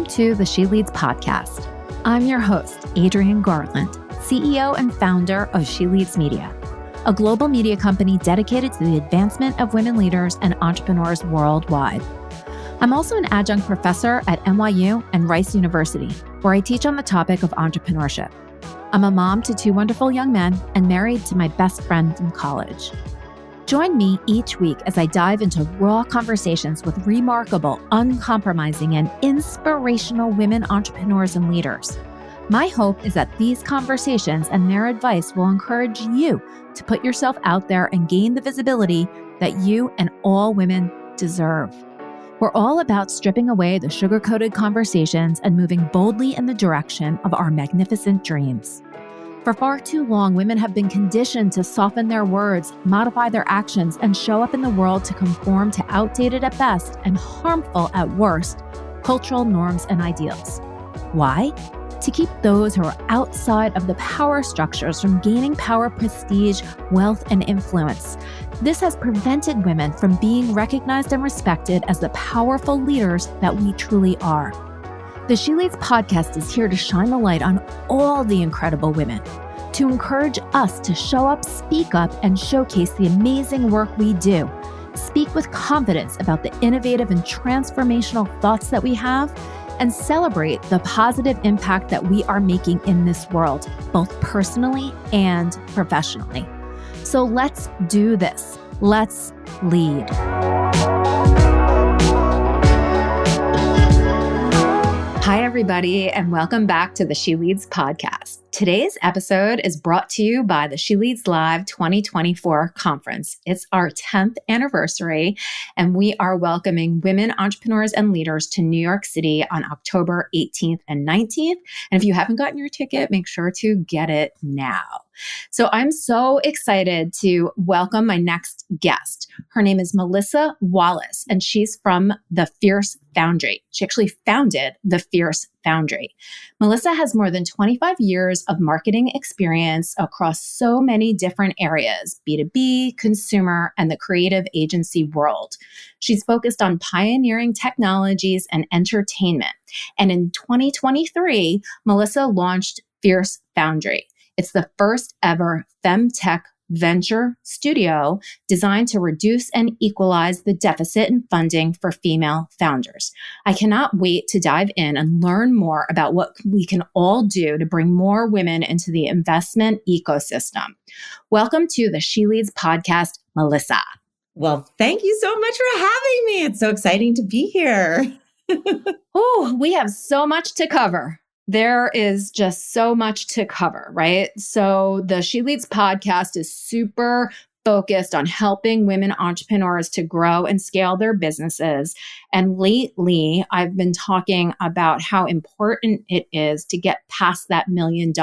Welcome to the She Leads podcast. I'm your host, Adrienne Garland, CEO and founder of She Leads Media, a global media company dedicated to the advancement of women leaders and entrepreneurs worldwide. I'm also an adjunct professor at NYU and Rice University, where I teach on the topic of entrepreneurship. I'm a mom to two wonderful young men and married to my best friend from college. Join me each week as I dive into raw conversations with remarkable, uncompromising, and inspirational women entrepreneurs and leaders. My hope is that these conversations and their advice will encourage you to put yourself out there and gain the visibility that you and all women deserve. We're all about stripping away the sugar-coated conversations and moving boldly in the direction of our magnificent dreams. For far too long, women have been conditioned to soften their words, modify their actions, and show up in the world to conform to outdated at best and harmful at worst cultural norms and ideals. Why? To keep those who are outside of the power structures from gaining power, prestige, wealth, and influence. This has prevented women from being recognized and respected as the powerful leaders that we truly are. The She Leads podcast is here to shine the light on all the incredible women, to encourage us to show up, speak up, and showcase the amazing work we do. Speak with confidence about the innovative and transformational thoughts that we have, and celebrate the positive impact that we are making in this world, both personally and professionally. So let's do this. Let's lead. Hi, everybody, and welcome back to the She Leads podcast. Today's episode is brought to you by the She Leads Live 2024 conference. It's our 10th anniversary, and we are welcoming women entrepreneurs and leaders to New York City on October 18th and 19th. And if you haven't gotten your ticket, make sure to get it now. So I'm so excited to welcome my next guest. Her name is Melissa Wallace, and she's from the Fierce Foundry. She actually founded the Fierce Foundry. Melissa has more than 25 years of marketing experience across so many different areas, B2B, consumer, and the creative agency world. She's focused on pioneering technologies and entertainment. And in 2023, Melissa launched Fierce Foundry. It's the first ever FemTech Venture studio designed to reduce and equalize the deficit in funding for female founders. I cannot wait to dive in and learn more about what we can all do to bring more women into the investment ecosystem. Welcome to the She Leads podcast, Melissa. Well, thank you so much for having me. It's so exciting to be here. Oh, we have so much to cover. There is just so much to cover, right? So the She Leads podcast is super focused on helping women entrepreneurs to grow and scale their businesses. And lately, I've been talking about how important it is to get past that $1 million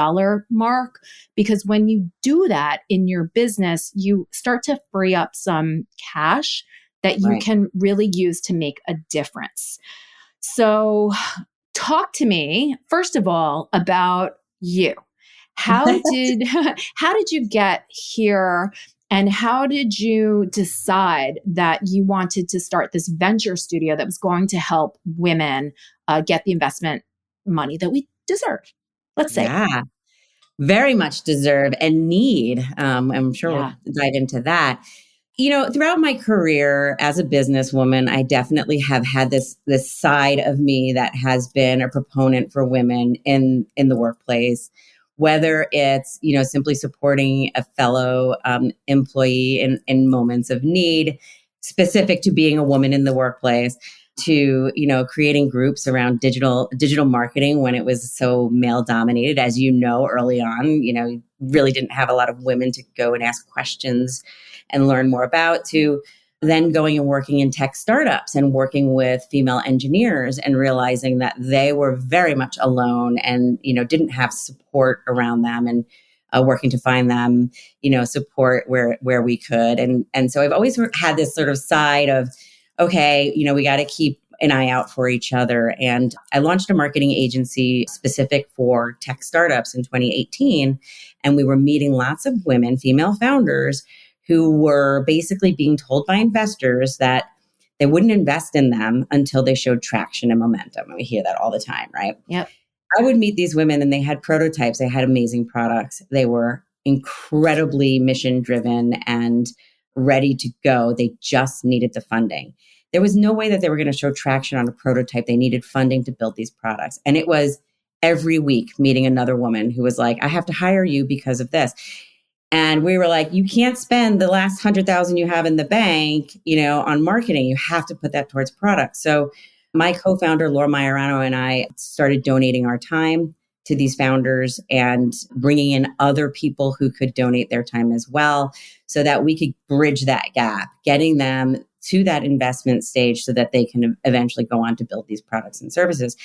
mark, because when you do that in your business, you start to free up some cash that you can really use to make a difference. So talk to me, first of all, about you. How did you get here, and how did you decide that you wanted to start this venture studio that was going to help women get the investment money that we deserve? Let's say. Yeah, very much deserve and need. I'm sure we'll dive into that. You know, throughout my career as a businesswoman, I definitely have had this side of me that has been a proponent for women in the workplace, whether it's, you know, simply supporting a fellow employee in moments of need, specific to being a woman in the workplace, to, you know, creating groups around digital marketing when it was so male dominated. As you know, early on, you know, you really didn't have a lot of women to go and ask questions and learn more about, to then going and working in tech startups and working with female engineers and realizing that they were very much alone and, you know, didn't have support around them, and working to find them, you know, support where we could. And so I've always had this sort of side of, okay, you know, we got to keep an eye out for each other. And I launched a marketing agency specific for tech startups in 2018. And we were meeting lots of women, female founders, who were basically being told by investors that They wouldn't invest in them until they showed traction and momentum. And we hear that all the time, right? Yep. I would meet these women and they had prototypes. They had amazing products. They were incredibly mission driven and ready to go. They just needed the funding. There was no way that they were going to show traction on a prototype. They needed funding to build these products. And it was every week meeting another woman who was like, I have to hire you because of this. And we were like, you can't spend the last 100,000 you have in the bank, on marketing. You have to put that towards product. So my co-founder, Laura Majorano, and I started donating our time to these founders and bringing in other people who could donate their time as well so that we could bridge that gap, getting them to that investment stage so that they can eventually go on to build these products and services.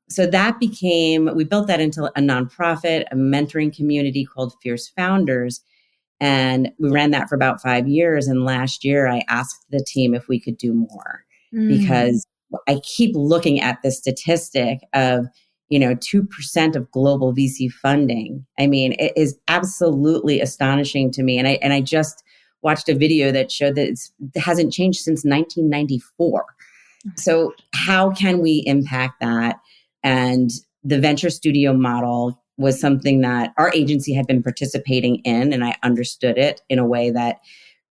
So we built that into a nonprofit, a mentoring community called Fierce Founders. And we ran that for about 5 years. And last year, I asked the team if we could do more because I keep looking at the statistic of, 2% of global VC funding. I mean, it is absolutely astonishing to me. And I just watched a video that showed that it hasn't changed since 1994. So how can we impact that? And the venture studio model was something that our agency had been participating in, and I understood it in a way that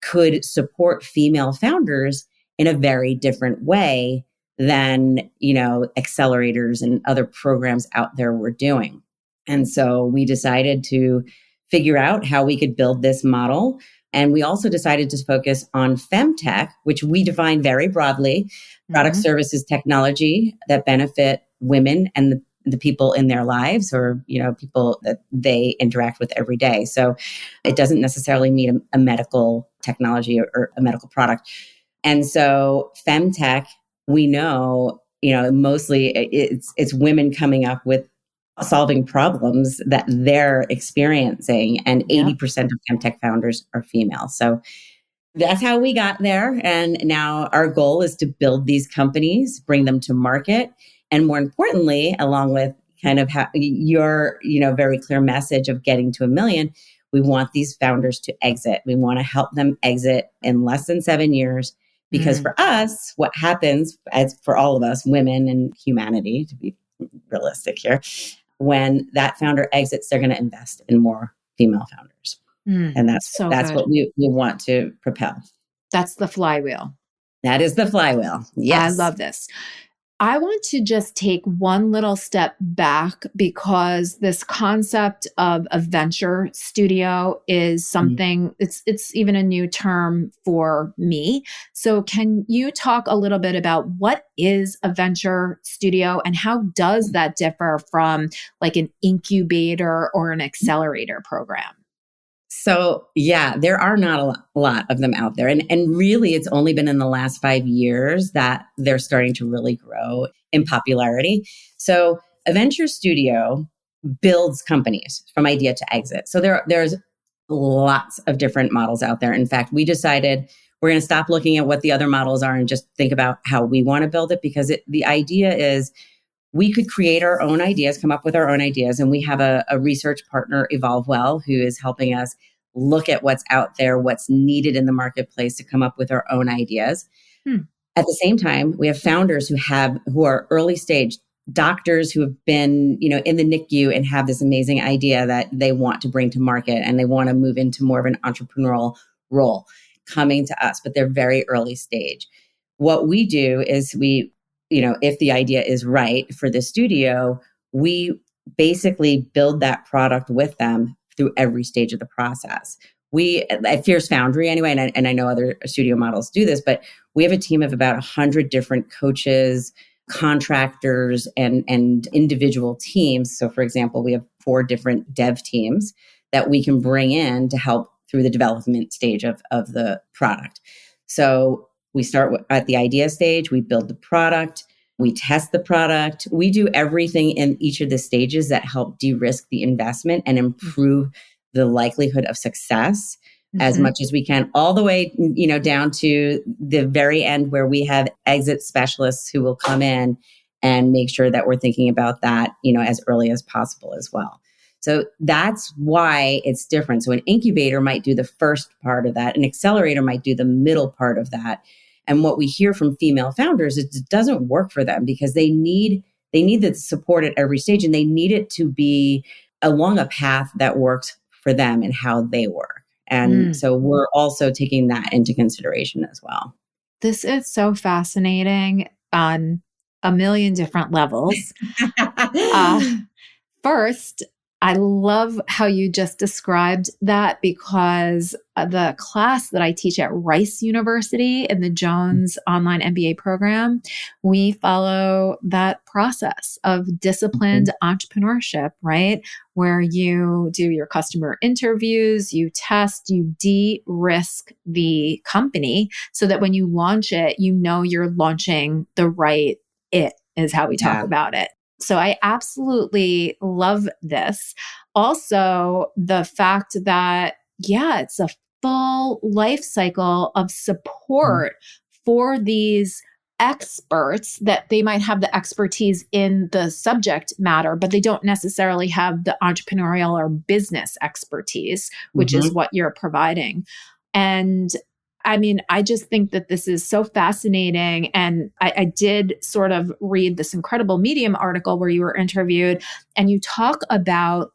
could support female founders in a very different way than, accelerators and other programs out there were doing. And so we decided to figure out how we could build this model. And we also decided to focus on FemTech, which we define very broadly, product, services, technology that benefit women and the people in their lives or, people that they interact with every day. So it doesn't necessarily mean a medical technology or a medical product. And so FemTech, we know, mostly it's women coming up with solving problems that they're experiencing. And 80% of FemTech founders are female. So that's how we got there. And now our goal is to build these companies, bring them to market. And more importantly, along with kind of your, very clear message of getting to 1 million, we want these founders to exit. We want to help them exit in less than 7 years. Because for us, what happens, as for all of us, women and humanity, to be realistic here, when that founder exits, they're going to invest in more female founders. And that's what we want to propel. That's the flywheel. That is the flywheel. Yes. I love this. I want to just take one little step back because this concept of a venture studio is something, it's even a new term for me. So can you talk a little bit about what is a venture studio and how does that differ from like an incubator or an accelerator program? So yeah, there are not a lot of them out there. And really, it's only been in the last 5 years that they're starting to really grow in popularity. So a venture studio builds companies from idea to exit. So there's lots of different models out there. In fact, we decided we're going to stop looking at what the other models are and just think about how we want to build it, because the idea is we could create our own ideas, come up with our own ideas. And we have a research partner, Evolve Well, who is helping us look at what's out there, what's needed in the marketplace to come up with our own ideas. At the same time, we have founders who are early stage doctors who have been, in the NICU and have this amazing idea that they want to bring to market and they want to move into more of an entrepreneurial role coming to us, but they're very early stage. What we do is if the idea is right for the studio, we basically build that product with them through every stage of the process. We, at Fierce Foundry anyway, and I know other studio models do this, but we have a team of about 100 different coaches, contractors, and individual teams. So for example, we have 4 different dev teams that we can bring in to help through the development stage of the product. So we start at the idea stage, we build the product, we test the product, we do everything in each of the stages that help de-risk the investment and improve the likelihood of success as much as we can, all the way, down to the very end where we have exit specialists who will come in and make sure that we're thinking about that, as early as possible as well. So that's why it's different. So an incubator might do the first part of that. An accelerator might do the middle part of that. And what we hear from female founders is it doesn't work for them because they need the support at every stage, and they need it to be along a path that works for them and how they work. And so we're also taking that into consideration as well. This is so fascinating on a million different levels. First, I love how you just described that, because the class that I teach at Rice University in the Jones online MBA program, we follow that process of disciplined entrepreneurship, right? Where you do your customer interviews, you test, you de-risk the company so that when you launch it, you know you're launching the right it, is how we talk about it. So I absolutely love this. Also, the fact that, it's a full life cycle of support for these experts, that they might have the expertise in the subject matter, but they don't necessarily have the entrepreneurial or business expertise, which is what you're providing. And I mean, I just think that this is so fascinating. And I did sort of read this incredible Medium article where you were interviewed, and you talk about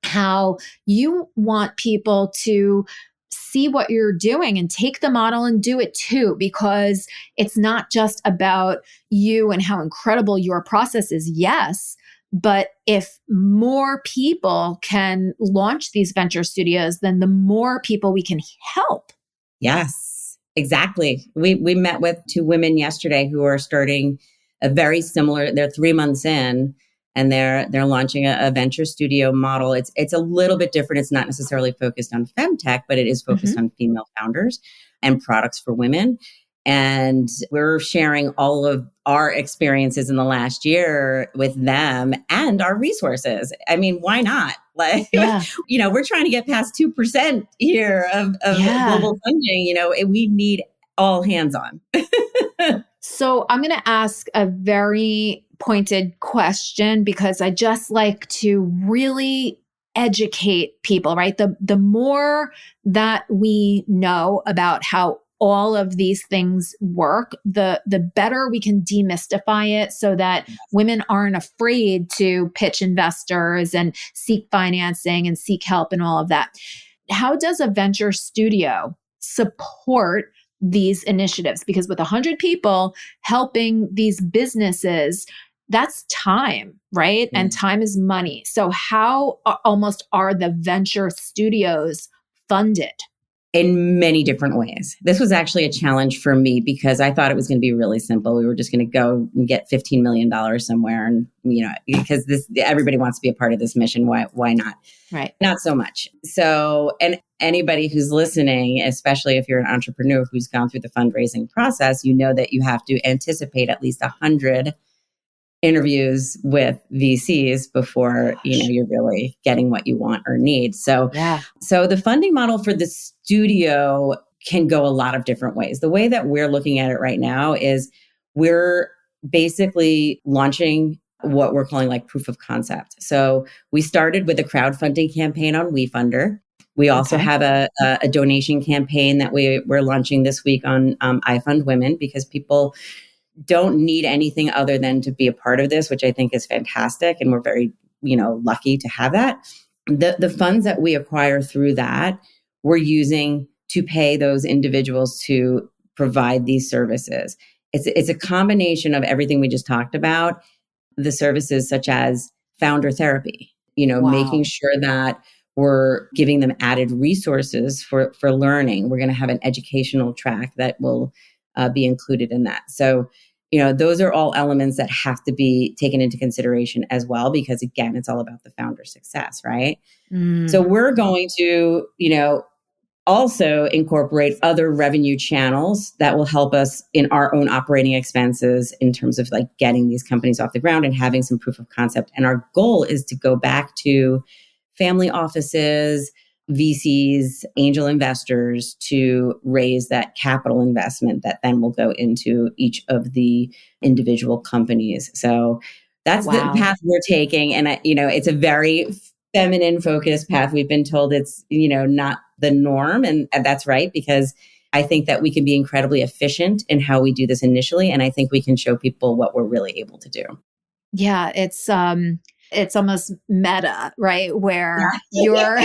how you want people to see what you're doing and take the model and do it too, because it's not just about you and how incredible your process is. Yes. But if more people can launch these venture studios, then the more people we can help. Yes, exactly. We met with 2 women yesterday who are starting a very similar, they're 3 months in, and they're launching a venture studio model. It's a little bit different. It's not necessarily focused on femtech, but it is focused on female founders and products for women. And we're sharing all of our experiences in the last year with them and our resources. I mean, why not? Like, we're trying to get past 2% here of global funding. We need all hands on. So I'm going to ask a very pointed question, because I just like to really educate people, right? The more that we know about how all of these things work, the better we can demystify it, so that women aren't afraid to pitch investors and seek financing and seek help and all of that. How does a venture studio support these initiatives? Because with 100 people helping these businesses, that's time, right? And time is money. So how almost are the venture studios funded? In many different ways. This was actually a challenge for me because I thought it was going to be really simple. We were just going to go and get $15 million somewhere. And, because everybody wants to be a part of this mission. Why not? Right. Not so much. So, and anybody who's listening, especially if you're an entrepreneur who's gone through the fundraising process, you know that you have to anticipate at least 100 interviews with VCs before you're really getting what you want or need. So the funding model for the studio can go a lot of different ways. The way that we're looking at it right now is we're basically launching what we're calling like proof of concept. So we started with a crowdfunding campaign on WeFunder. We also have a donation campaign that we're launching this week on I Fund Women, because people don't need anything other than to be a part of this, which I think is fantastic. And we're very, lucky to have that. The funds that we acquire through that, we're using to pay those individuals to provide these services. It's a combination of everything we just talked about, the services such as founder therapy, making sure that we're giving them added resources for learning. We're going to have an educational track that will be included in that. So, those are all elements that have to be taken into consideration as well, because again, it's all about the founder success, right? So we're going to, also incorporate other revenue channels that will help us in our own operating expenses in terms of like getting these companies off the ground and having some proof of concept. And our goal is to go back to family offices, VCs, angel investors to raise that capital investment that then will go into each of the individual companies. So that's the path we're taking. And, it's a very feminine focused path. We've been told it's, not the norm. And that's right, because I think that we can be incredibly efficient in how we do this initially. And I think we can show people what we're really able to do. Yeah, it's almost meta, right? Where Yeah. you're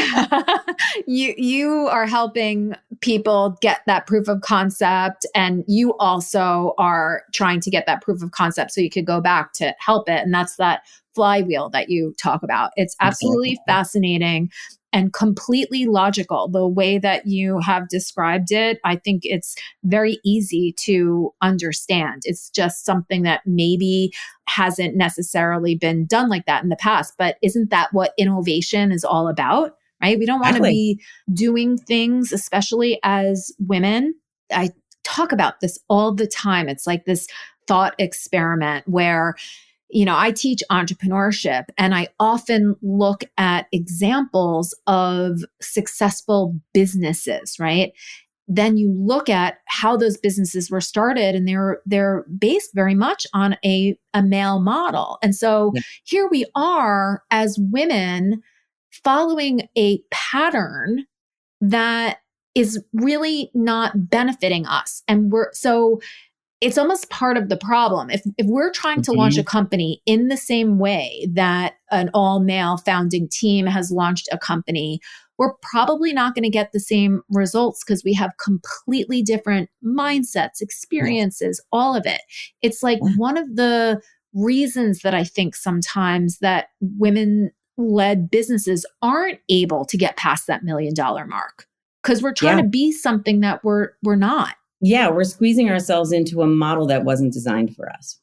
you are helping people get that proof of concept, and you also are trying to get that proof of concept so you could go back to help it. And that's that flywheel that you talk about. It's absolutely fascinating and completely logical. The way that you have described it, I think it's very easy to understand. It's just something that maybe hasn't necessarily been done like that in the past. But isn't that what innovation is all about? Right? We don't want to be doing things, especially as women. I talk about this all the time. It's like this thought experiment where, I teach entrepreneurship, and I often look at examples of successful businesses, right? Then you look at how those businesses were started, and they're based very much on a male model. And so here we are as women following a pattern that is really not benefiting us. And it's almost part of the problem. If we're trying to launch a company in the same way that an all-male founding team has launched a company, we're probably not going to get the same results because we have completely different mindsets, experiences, all of it. It's like one of the reasons that I think sometimes that women-led businesses aren't able to get past that $1 million mark because we're trying to be something that we're not. Yeah, we're squeezing ourselves into a model that wasn't designed for us.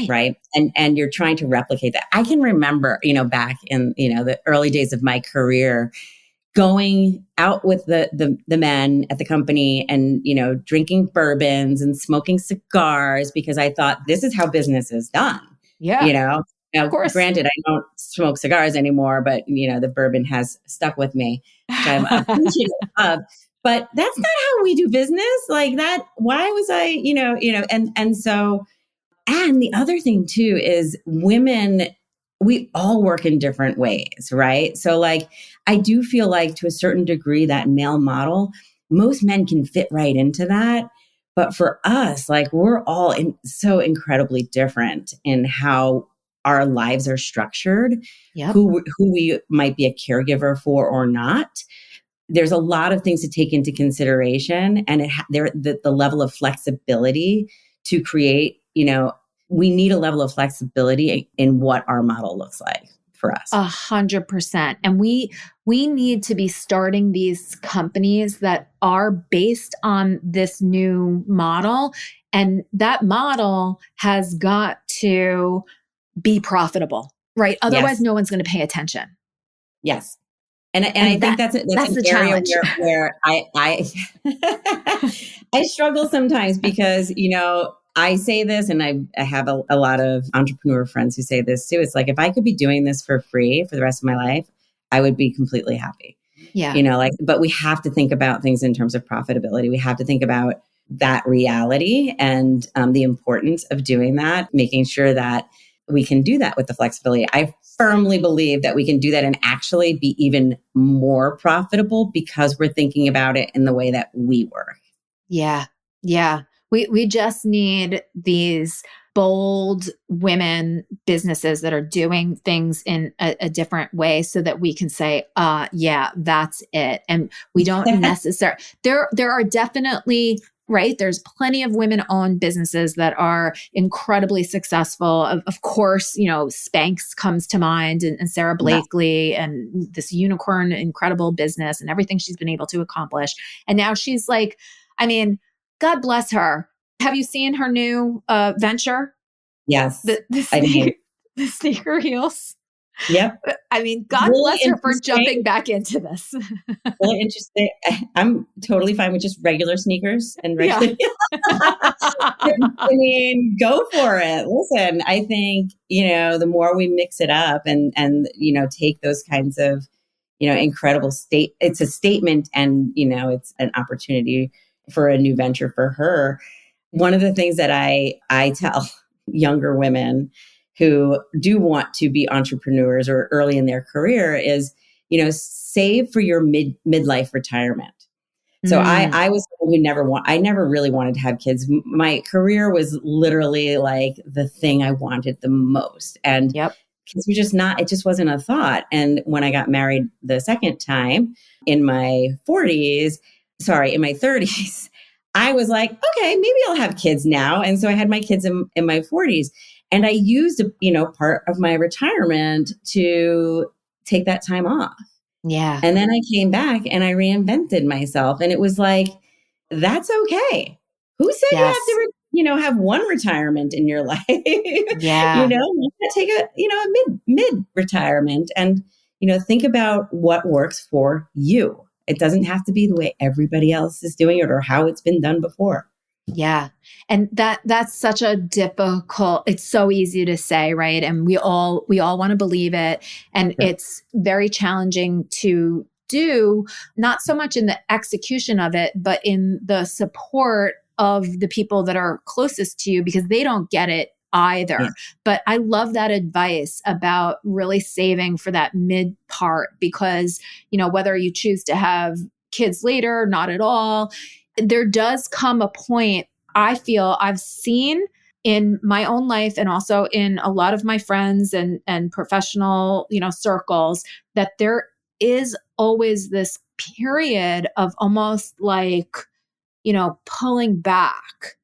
Right. And you're trying to replicate that. I can remember, back in, the early days of my career, going out with the men at the company and, drinking bourbons and smoking cigars because I thought this is how business is done. Yeah. Now, of course. Granted, I don't smoke cigars anymore, but, the bourbon has stuck with me, which I'm appreciative of. But that's not how we do business like that. Why was I, and so, and the other thing too is women, we all work in different ways, right? So like, I do feel like to a certain degree that male model, most men can fit right into that. But for us, like we're all so incredibly different in how our lives are structured, who we might be a caregiver for or not. There's a lot of things to take into consideration, and the level of flexibility to create, we need a level of flexibility in what our model looks like for us. 100%. And we need to be starting these companies that are based on this new model. And that model has got to be profitable, right? Otherwise, no one's going to pay attention. Yes. And I think that's an area where I I struggle sometimes because, I say this and I have a lot of entrepreneur friends who say this too. It's like, if I could be doing this for free for the rest of my life, I would be completely happy. Yeah. But we have to think about things in terms of profitability. We have to think about that reality and the importance of doing that, making sure that we can do that with the flexibility. I firmly believe that we can do that and actually be even more profitable because we're thinking about it in the way that we work. Yeah. Yeah. We just need these bold women businesses that are doing things in a different way so that we can say, yeah, that's it. And we don't necessarily, there are definitely, right? There's plenty of women-owned businesses that are incredibly successful. Of course, Spanx comes to mind and Sarah Blakely and this unicorn, incredible business and everything she's been able to accomplish. And now she's like, God bless her. Have you seen her new venture? Yes. The sneaker heels. Yep. God really bless her for jumping back into this. Really interesting. I'm totally fine with just regular sneakers and regular. Yeah. Go for it. Listen, I think, the more we mix it up and take those kinds of, incredible it's a statement and, it's an opportunity for a new venture for her. One of the things that I tell younger women who do want to be entrepreneurs or early in their career is, save for your midlife retirement. So I was someone who I never really wanted to have kids. My career was literally like the thing I wanted the most. And kids were just not, it just wasn't a thought. And when I got married the second time in my 30s, I was like, okay, maybe I'll have kids now. And so I had my kids in my 40s. And I used, part of my retirement to take that time off. Yeah. And then I came back and I reinvented myself. And it was like, that's okay. Who said you have to, have one retirement in your life? Yeah. Take a mid retirement and, think about what works for you. It doesn't have to be the way everybody else is doing it or how it's been done before. Yeah. And that's such a difficult, it's so easy to say, right? And we all want to believe it. And it's very challenging to do, not so much in the execution of it, but in the support of the people that are closest to you, because they don't get it either. Yeah. But I love that advice about really saving for that mid part, because, whether you choose to have kids later, not at all, there does come a point, I feel I've seen in my own life and also in a lot of my friends and professional, circles, that there is always this period of almost like, pulling back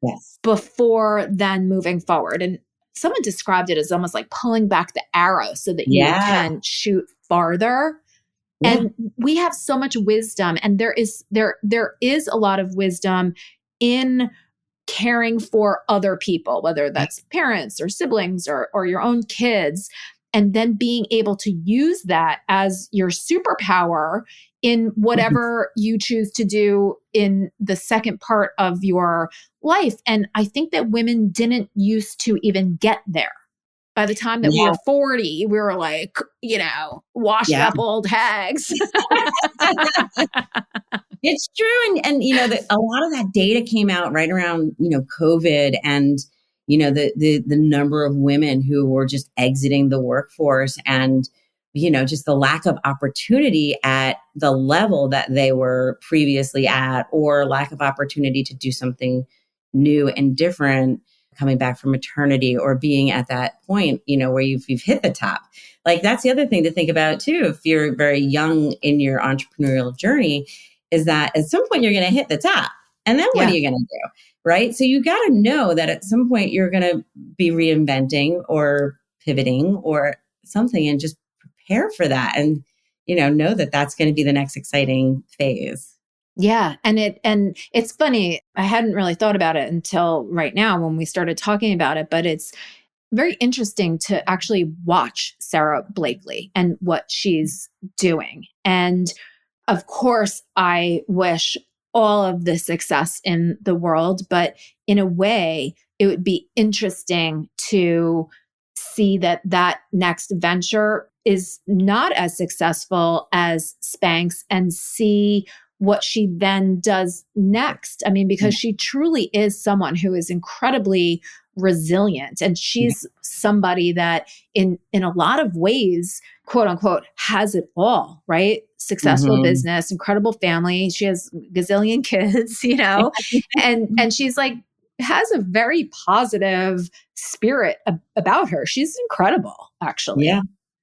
before then moving forward. And someone described it as almost like pulling back the arrow so that you can shoot farther. Yeah. And we have so much wisdom, and there is a lot of wisdom in caring for other people, whether that's parents or siblings or your own kids, and then being able to use that as your superpower in whatever you choose to do in the second part of your life. And I think that women didn't used to even get there. By the time that we were 40, we were like, washed up old hags. It's true. And a lot of that data came out right around, COVID and, the number of women who were just exiting the workforce and, just the lack of opportunity at the level that they were previously at, or lack of opportunity to do something new and different coming back from maternity, or being at that point, where you've hit the top. Like, that's the other thing to think about too, if you're very young in your entrepreneurial journey, is that at some point you're going to hit the top. And then what are you going to do? Right. So you got to know that at some point you're going to be reinventing or pivoting or something, and just prepare for that. And, know that that's going to be the next exciting phase. Yeah. And it's funny. I hadn't really thought about it until right now when we started talking about it, but it's very interesting to actually watch Sarah Blakely and what she's doing. And of course, I wish all of the success in the world, but in a way, it would be interesting to see that next venture is not as successful as Spanx, and see what she then does next. I mean, because she truly is someone who is incredibly resilient, and she's somebody that in a lot of ways, quote unquote, has it all, right? Successful business, incredible family. She has gazillion kids, and she's like, has a very positive spirit about her. She's incredible, actually. Yeah.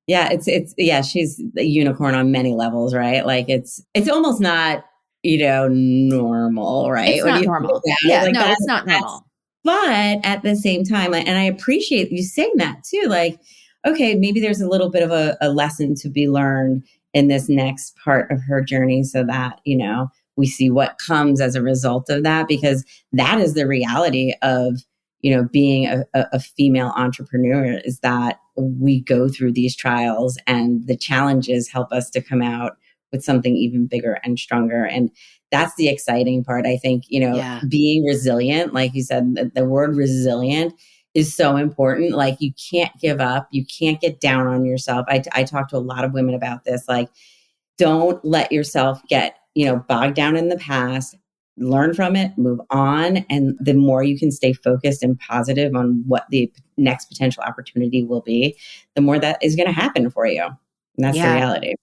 Yeah, she's a unicorn on many levels, right? Like it's almost not, normal, right? It's not normal. Yeah, no, it's not normal. But at the same time, and I appreciate you saying that too, like, okay, maybe there's a little bit of a lesson to be learned in this next part of her journey, so that, we see what comes as a result of that, because that is the reality of, being a female entrepreneur, is that we go through these trials, and the challenges help us to come out with something even bigger and stronger. And that's the exciting part. I think, being resilient, like you said, the word resilient is so important. Like, you can't give up. You can't get down on yourself. I talk to a lot of women about this. Like, don't let yourself get, bogged down in the past. Learn from it, move on. And the more you can stay focused and positive on what the next potential opportunity will be, the more that is going to happen for you. And that's the reality.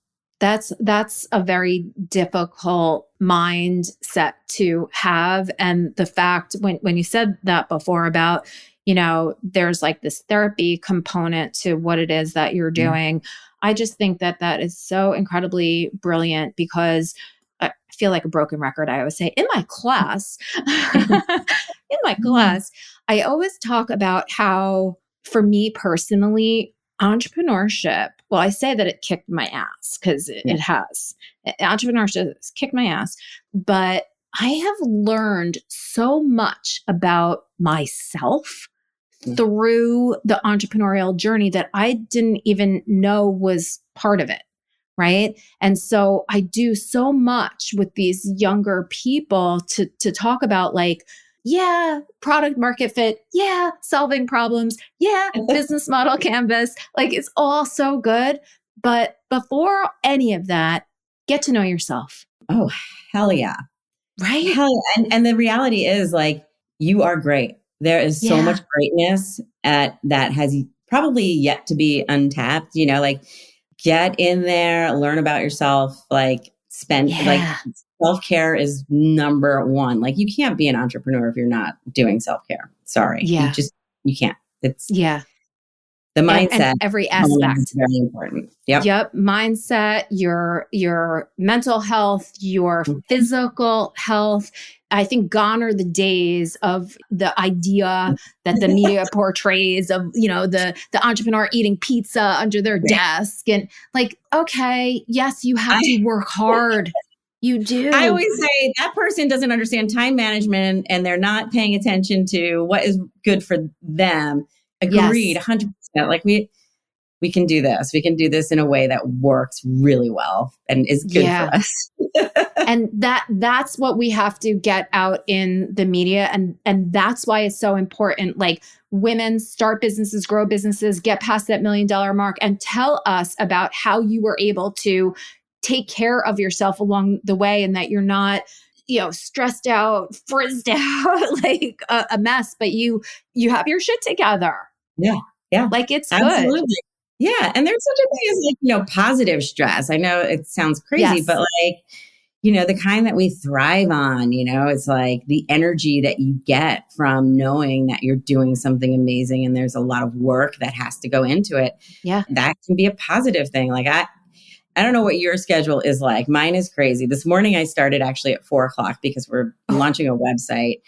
That's a very difficult mindset to have. And the fact when you said that before about, there's like this therapy component to what it is that you're doing, I just think that that is so incredibly brilliant because I feel like a broken record. I always say in my class, I always talk about how, for me personally, entrepreneurship, well, I say that it kicked my ass because it has. Entrepreneurship has kicked my ass. But I have learned so much about myself through the entrepreneurial journey that I didn't even know was part of it. Right. And so I do so much with these younger people to talk about like, product market fit. Solving problems. Business model canvas. Like it's all so good. But before any of that, get to know yourself. Oh, hell yeah. Right. Hell yeah. And the reality is like, you are great. There is so much greatness that has probably yet to be untapped, like get in there, learn about yourself, like like self-care is number one. Like you can't be an entrepreneur if you're not doing self-care. Sorry. You can't. It's the mindset and every aspect is very important. Yep. Mindset, your mental health, your physical health. I think gone are the days of the idea that the media portrays of, the entrepreneur eating pizza under their desk and like, okay, yes, you have to work hard. You do. I always say that person doesn't understand time management and they're not paying attention to what is good for them. Agreed, 100%. Like we can do this. We can do this in a way that works really well and is good for us. And that's what we have to get out in the media. And that's why it's so important. Like women start businesses, grow businesses, get past that $1 million mark and tell us about how you were able to take care of yourself along the way and that you're not, stressed out, frizzed out, like a mess, but you have your shit together. Yeah. Like it's absolutely good. Yeah. And there's such a thing as like, positive stress. I know it sounds crazy, but like, the kind that we thrive on, it's like the energy that you get from knowing that you're doing something amazing and there's a lot of work that has to go into it. Yeah. That can be a positive thing. Like I don't know what your schedule is like. Mine is crazy. This morning I started actually at 4:00 because we're launching a website.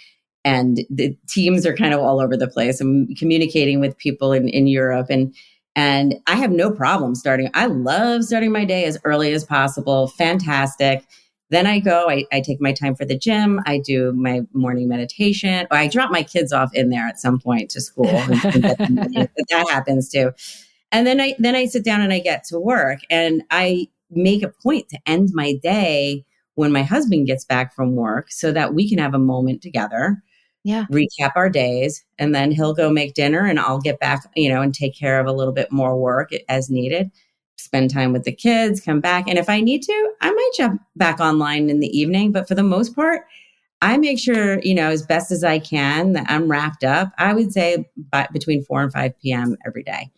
And the teams are kind of all over the place. I'm communicating with people in Europe and I have no problem starting. I love starting my day as early as possible. Fantastic. Then I go, I take my time for the gym. I do my morning meditation. I drop my kids off in there at some point to school. That happens too. And then I sit down and I get to work and I make a point to end my day when my husband gets back from work so that we can have a moment together. Recap our days, and then he'll go make dinner and I'll get back, and take care of a little bit more work as needed, spend time with the kids, come back. And if I need to, I might jump back online in the evening. But for the most part, I make sure, as best as I can that I'm wrapped up. I would say between 4 and 5 p.m. every day.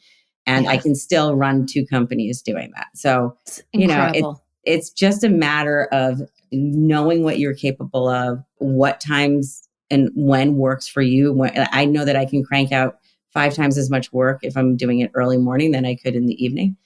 And I can still run 2 companies doing that. So, it's just a matter of knowing what you're capable of, what times and when works for you. I know that I can crank out 5 times as much work if I'm doing it early morning than I could in the evening.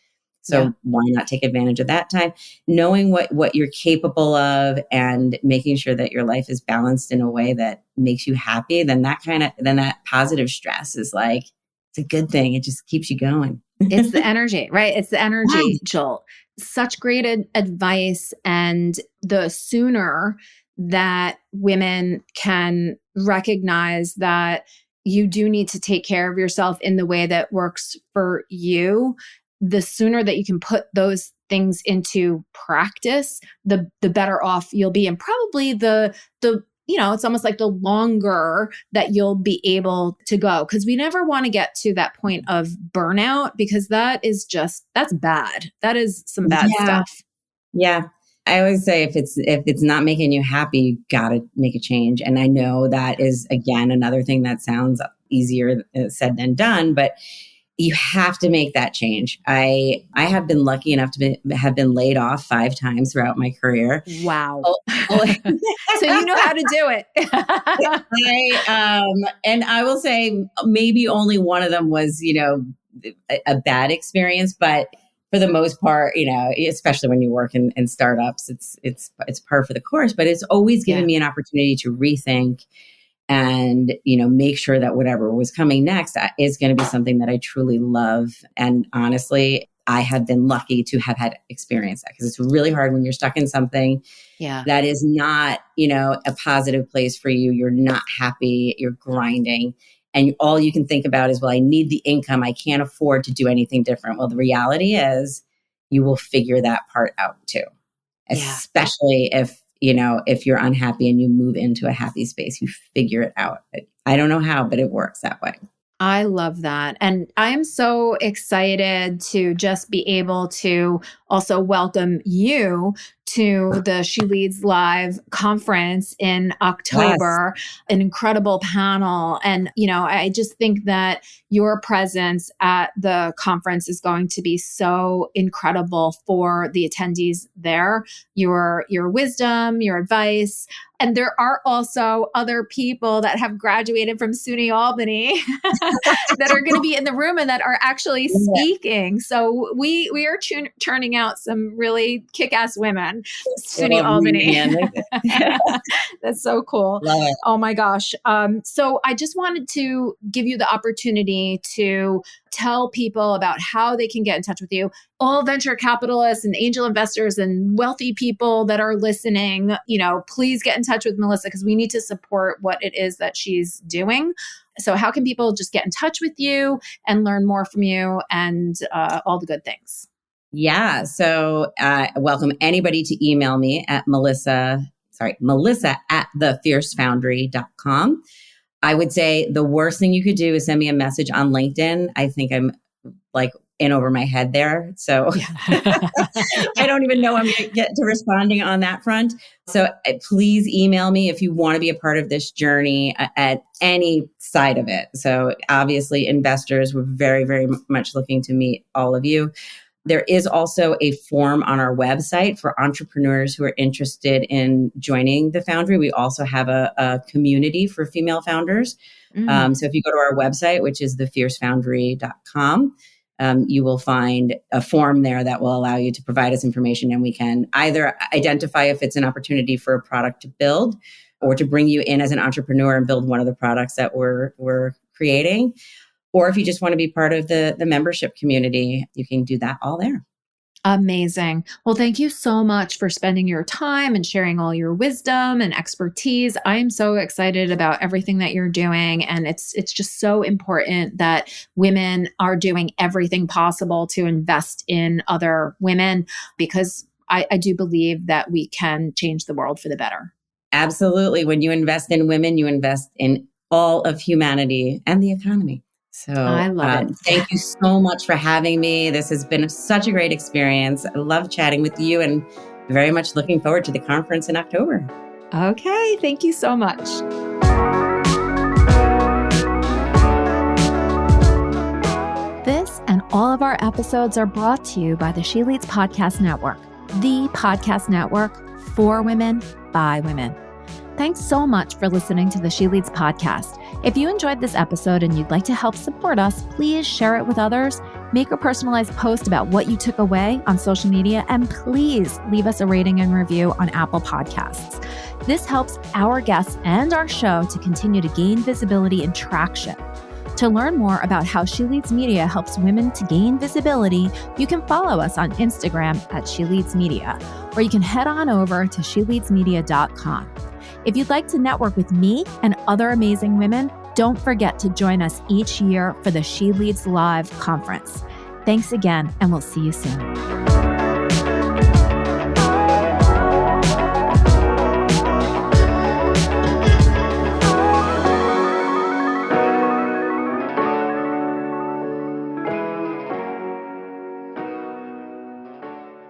So why not take advantage of that time? Knowing what you're capable of and making sure that your life is balanced in a way that makes you happy, then that positive stress is like, it's a good thing. It just keeps you going. It's the energy, right? It's the energy jolt. Such great advice. And the sooner that women can recognize that you do need to take care of yourself in the way that works for you, the sooner that you can put those things into practice, the better off you'll be. And probably the it's almost like the longer that you'll be able to go. Because we never want to get to that point of burnout because that's bad. That is some bad stuff. Yeah. I always say if it's not making you happy, you got to make a change. And I know that is, again, another thing that sounds easier said than done. But, you have to make that change. I have been lucky enough to have been laid off 5 times throughout my career. Wow. Oh, So you know how to do it. And I will say maybe only one of them was, a bad experience, but for the most part, especially when you work in startups, it's par for the course, but it's always given me an opportunity to rethink and, make sure that whatever was coming next is going to be something that I truly love. And honestly, I have been lucky to have had experience that, because it's really hard when you're stuck in something that is not, a positive place for you. You're not happy, you're grinding. And all you can think about is, well, I need the income. I can't afford to do anything different. Well, the reality is you will figure that part out too, especially if you're unhappy and you move into a happy space, you figure it out. I don't know how, but it works that way. I love that. And I am so excited to just be able to also welcome you to the She Leads Live conference in October, an incredible panel. And, I just think that your presence at the conference is going to be so incredible for the attendees there. Your wisdom, your advice. And there are also other people that have graduated from SUNY Albany that are going to be in the room and that are actually speaking. So we are churning out some really kick-ass women. SUNY Albany. That's so cool. Love it. Oh my gosh. So I just wanted to give you the opportunity to tell people about how they can get in touch with you. All venture capitalists and angel investors and wealthy people that are listening, please get in touch with Melissa, because we need to support what it is that she's doing. So how can people just get in touch with you and learn more from you and all the good things? Yeah. So welcome anybody to email me at Melissa at thefiercefoundry.com. I would say the worst thing you could do is send me a message on LinkedIn. I think I'm like in over my head there. So I don't even know I'm going to get to responding on that front. So please email me if you want to be a part of this journey at any side of it. So obviously investors, we're very, very much looking to meet all of you. There is also a form on our website for entrepreneurs who are interested in joining the Foundry. We also have a community for female founders. So if you go to our website, which is thefiercefoundry.com, you will find a form there that will allow you to provide us information, and we can either identify if it's an opportunity for a product to build or to bring you in as an entrepreneur and build one of the products that we're creating. Or if you just want to be part of the membership community, you can do that all there. Amazing. Well, thank you so much for spending your time and sharing all your wisdom and expertise. I'm so excited about everything that you're doing. And it's just so important that women are doing everything possible to invest in other women, because I do believe that we can change the world for the better. Absolutely. When you invest in women, you invest in all of humanity and the economy. So I love it. Thank you so much for having me. This has been such a great experience. I love chatting with you and very much looking forward to the conference in October. Okay. Thank you so much. This and all of our episodes are brought to you by the She Leads Podcast Network, the podcast network for women, by women. Thanks so much for listening to the She Leads podcast. If you enjoyed this episode and you'd like to help support us, please share it with others, make a personalized post about what you took away on social media, and please leave us a rating and review on Apple Podcasts. This helps our guests and our show to continue to gain visibility and traction. To learn more about how She Leads Media helps women to gain visibility, you can follow us on Instagram at She Leads Media, or you can head on over to sheleadsmedia.com. If you'd like to network with me and other amazing women, don't forget to join us each year for the She Leads Live conference. Thanks again, and we'll see you soon.